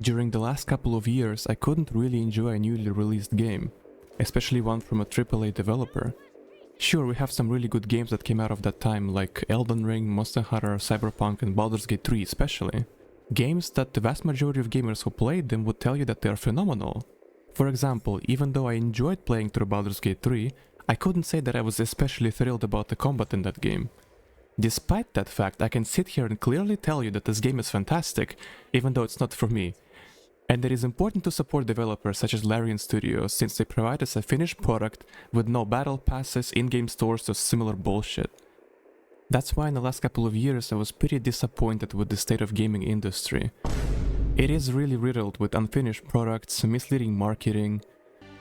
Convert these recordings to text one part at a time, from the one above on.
During the last couple of years, I couldn't really enjoy a newly released game, especially one from a AAA developer. Sure, we have some really good games that came out of that time, like Elden Ring, Monster Hunter, Cyberpunk and Baldur's Gate 3 especially. Games that the vast majority of gamers who played them would tell you that they are phenomenal. For example, even though I enjoyed playing through Baldur's Gate 3, I couldn't say that I was especially thrilled about the combat in that game. Despite that fact, I can sit here and clearly tell you that this game is fantastic, even though it's not for me. And it is important to support developers such as Larian Studios, since they provide us a finished product with no battle passes, in-game stores or similar bullshit. That's why in the last couple of years I was pretty disappointed with the state of gaming industry. It is really riddled with unfinished products, misleading marketing.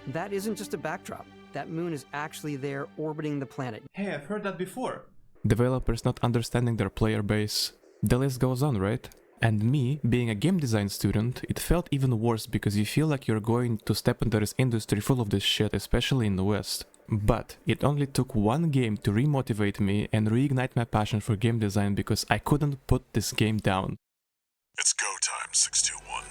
That isn't just a backdrop. That moon is actually there orbiting the planet. Hey, I've heard that before. Developers not understanding their player base. The list goes on, right? And me, being a game design student, it felt even worse because you feel like you're going to step into this industry full of this shit, especially in the West. But it only took one game to remotivate me and reignite my passion for game design because I couldn't put this game down. It's go time, 621.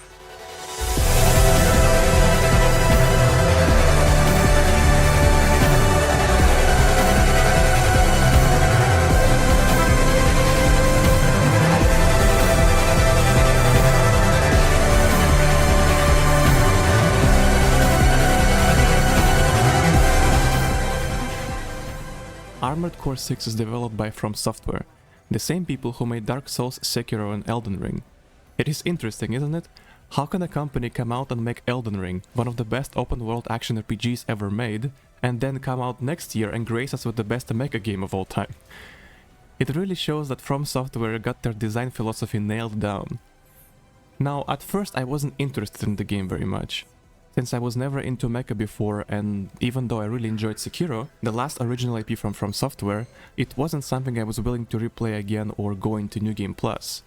Armored Core 6 is developed by From Software, the same people who made Dark Souls, Sekiro and Elden Ring. It is interesting, isn't it? How can a company come out and make Elden Ring, one of the best open-world action RPGs ever made, and then come out next year and grace us with the best mecha game of all time? It really shows that From Software got their design philosophy nailed down. Now, at first I wasn't interested in the game very much, since I was never into mecha before, and even though I really enjoyed Sekiro, the last original IP from Software, it wasn't something I was willing to replay again or go into New Game Plus.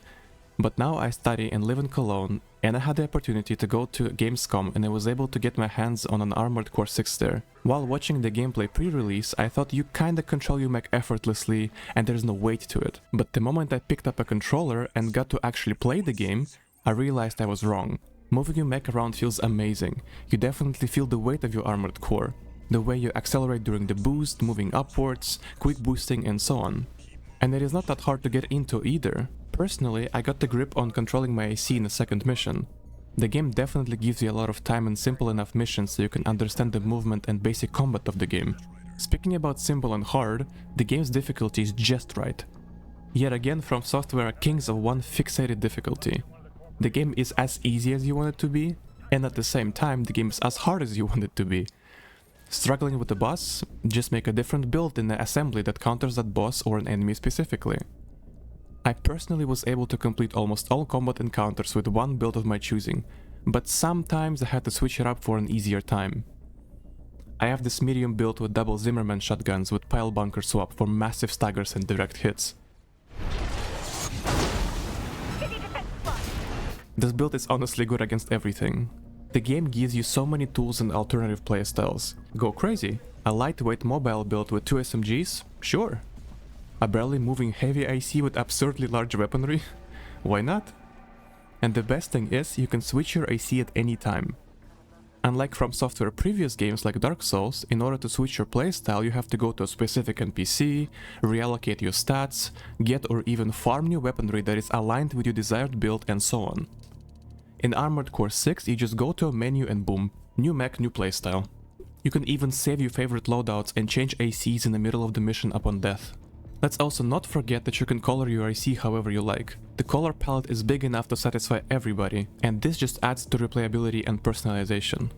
But now I study and live in Cologne, and I had the opportunity to go to Gamescom and I was able to get my hands on an Armored Core 6 there. While watching the gameplay pre-release, I thought you kinda control your mech effortlessly and there's no weight to it. But the moment I picked up a controller and got to actually play the game, I realized I was wrong. Moving your mech around feels amazing. You definitely feel the weight of your Armored Core. The way you accelerate during the boost, moving upwards, quick boosting and so on. And it is not that hard to get into either. Personally, I got the grip on controlling my AC in the second mission. The game definitely gives you a lot of time and simple enough missions so you can understand the movement and basic combat of the game. Speaking about simple and hard, the game's difficulty is just right. Yet again, From Software are kings of one fixated difficulty. The game is as easy as you want it to be, and at the same time the game is as hard as you want it to be. Struggling with the boss? Just make a different build in the assembly that counters that boss or an enemy specifically. I personally was able to complete almost all combat encounters with one build of my choosing, but sometimes I had to switch it up for an easier time. I have this medium build with double Zimmerman shotguns with pile bunker swap for massive staggers and direct hits. This build is honestly good against everything. The game gives you so many tools and alternative playstyles. Go crazy. A lightweight mobile build with 2 SMGs? Sure. A barely moving heavy IC with absurdly large weaponry? Why not? And the best thing is, you can switch your IC at any time. Unlike From Software previous games like Dark Souls, in order to switch your playstyle you have to go to a specific NPC, reallocate your stats, get or even farm new weaponry that is aligned with your desired build and so on. In Armored Core 6 you just go to a menu and boom, new mech, new playstyle. You can even save your favorite loadouts and change ACs in the middle of the mission upon death. Let's also not forget that you can color your IC however you like. The color palette is big enough to satisfy everybody, and this just adds to replayability and personalization.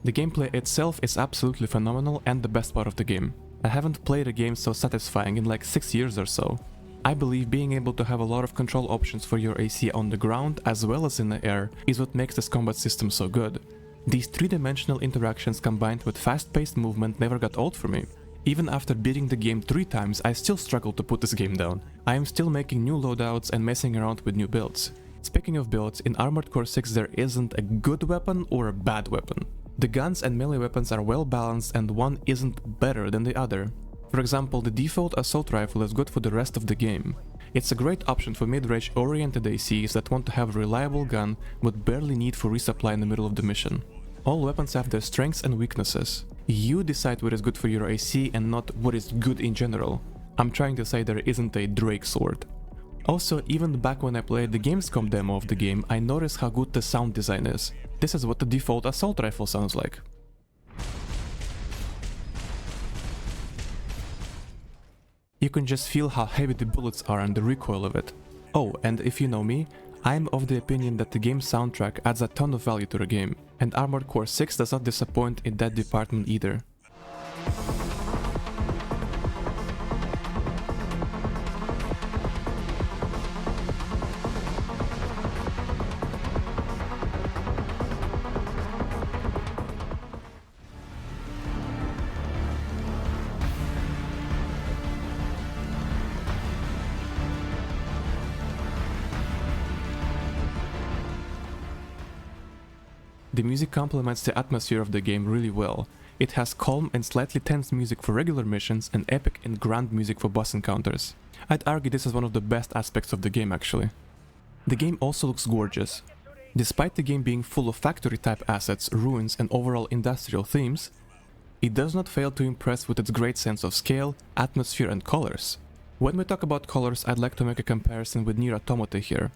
The gameplay itself is absolutely phenomenal and the best part of the game. I haven't played a game so satisfying in like 6 years or so. I believe being able to have a lot of control options for your AC on the ground as well as in the air is what makes this combat system so good. These three-dimensional interactions combined with fast-paced movement never got old for me. Even after beating the game 3 times, I still struggle to put this game down. I am still making new loadouts and messing around with new builds. Speaking of builds, in Armored Core 6 there isn't a good weapon or a bad weapon. The guns and melee weapons are well balanced and one isn't better than the other. For example, the default assault rifle is good for the rest of the game. It's a great option for mid-range oriented ACs that want to have a reliable gun but barely need for resupply in the middle of the mission. All weapons have their strengths and weaknesses. You decide what is good for your AC and not what is good in general. I'm trying to say there isn't a Drake sword. Also, even back when I played the Gamescom demo of the game, I noticed how good the sound design is. This is what the default assault rifle sounds like. You can just feel how heavy the bullets are and the recoil of it. Oh, and if you know me, I'm of the opinion that the game's soundtrack adds a ton of value to the game, and Armored Core 6 does not disappoint in that department either. The music complements the atmosphere of the game really well. It has calm and slightly tense music for regular missions and epic and grand music for boss encounters. I'd argue this is one of the best aspects of the game actually. The game also looks gorgeous. Despite the game being full of factory-type assets, ruins and overall industrial themes, it does not fail to impress with its great sense of scale, atmosphere and colors. When we talk about colors, I'd like to make a comparison with Nier Automata here.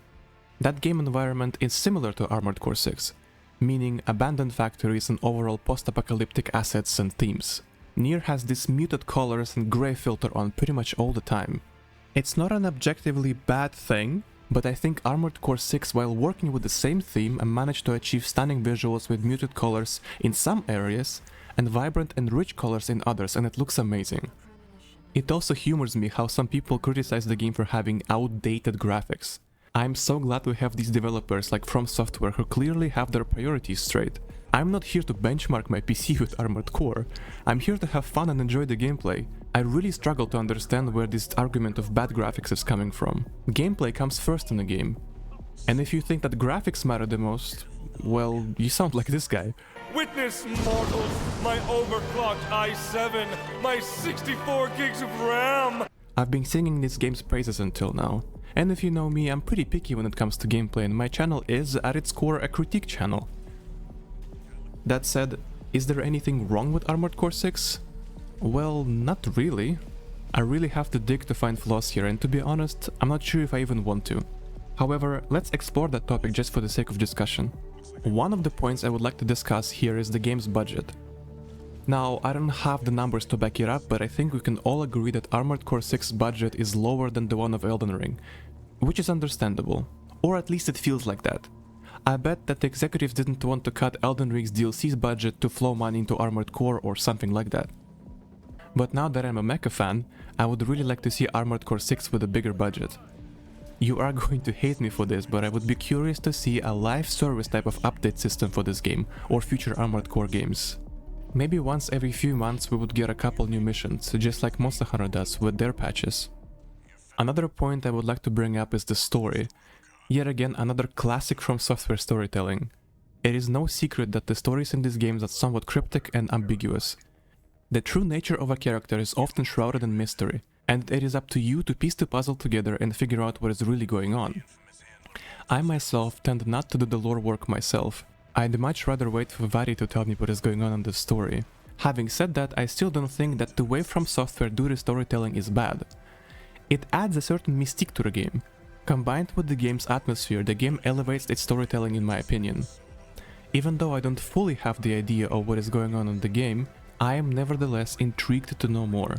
That game environment is similar to Armored Core 6, meaning abandoned factories and overall post-apocalyptic assets and themes. Nier has this muted colors and grey filter on pretty much all the time. It's not an objectively bad thing, but I think Armored Core 6, while working with the same theme, managed to achieve stunning visuals with muted colors in some areas and vibrant and rich colors in others, and it looks amazing. It also humors me how some people criticize the game for having outdated graphics. I'm so glad we have these developers like From Software who clearly have their priorities straight. I'm not here to benchmark my PC with Armored Core, I'm here to have fun and enjoy the gameplay. I really struggle to understand where this argument of bad graphics is coming from. Gameplay comes first in the game. And if you think that graphics matter the most, well, you sound like this guy. Witness, mortals, my overclocked i7, my 64 gigs of RAM! I've been singing this game's praises until now. And if you know me, I'm pretty picky when it comes to gameplay, and my channel is, at its core, a critique channel. That said, is there anything wrong with Armored Core 6? Well, not really. I really have to dig to find flaws here, and to be honest, I'm not sure if I even want to. However, let's explore that topic just for the sake of discussion. One of the points I would like to discuss here is the game's budget. Now, I don't have the numbers to back it up, but I think we can all agree that Armored Core 6's budget is lower than the one of Elden Ring, which is understandable, or at least it feels like that. I bet that the executives didn't want to cut Elden Ring's DLC's budget to flow money into Armored Core or something like that. But now that I'm a mecha fan, I would really like to see Armored Core 6 with a bigger budget. You are going to hate me for this, but I would be curious to see a live service type of update system for this game, or future Armored Core games. Maybe once every few months we would get a couple new missions, just like Monster Hunter does with their patches. Another point I would like to bring up is the story. Yet again, another classic From Software storytelling. It is no secret that the stories in these games are somewhat cryptic and ambiguous. The true nature of a character is often shrouded in mystery, and it is up to you to piece the puzzle together and figure out what is really going on. I myself tend not to do the lore work myself. I'd much rather wait for Vari to tell me what is going on in the story. Having said that, I still don't think that the way From Software do the storytelling is bad. It adds a certain mystique to the game. Combined with the game's atmosphere, the game elevates its storytelling in my opinion. Even though I don't fully have the idea of what is going on in the game, I am nevertheless intrigued to know more.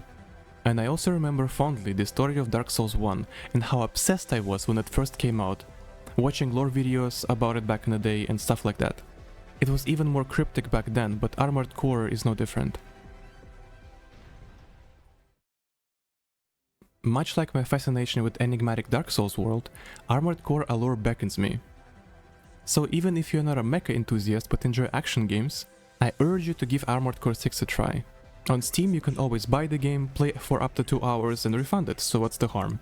And I also remember fondly the story of Dark Souls 1 and how obsessed I was when it first came out, watching lore videos about it back in the day and stuff like that. It was even more cryptic back then, but Armored Core is no different. Much like my fascination with enigmatic Dark Souls world, Armored Core allure beckons me. So even if you're not a mecha enthusiast but enjoy action games, I urge you to give Armored Core 6 a try. On Steam you can always buy the game, play for up to 2 hours and refund it, so what's the harm?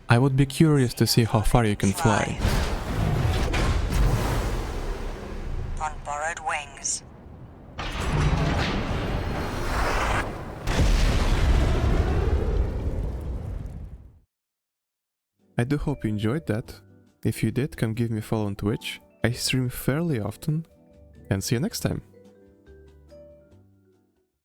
I would be curious to see how far you can fly. On borrowed wings. I do hope you enjoyed that. If you did, come give me a follow on Twitch. I stream fairly often, and see you next time.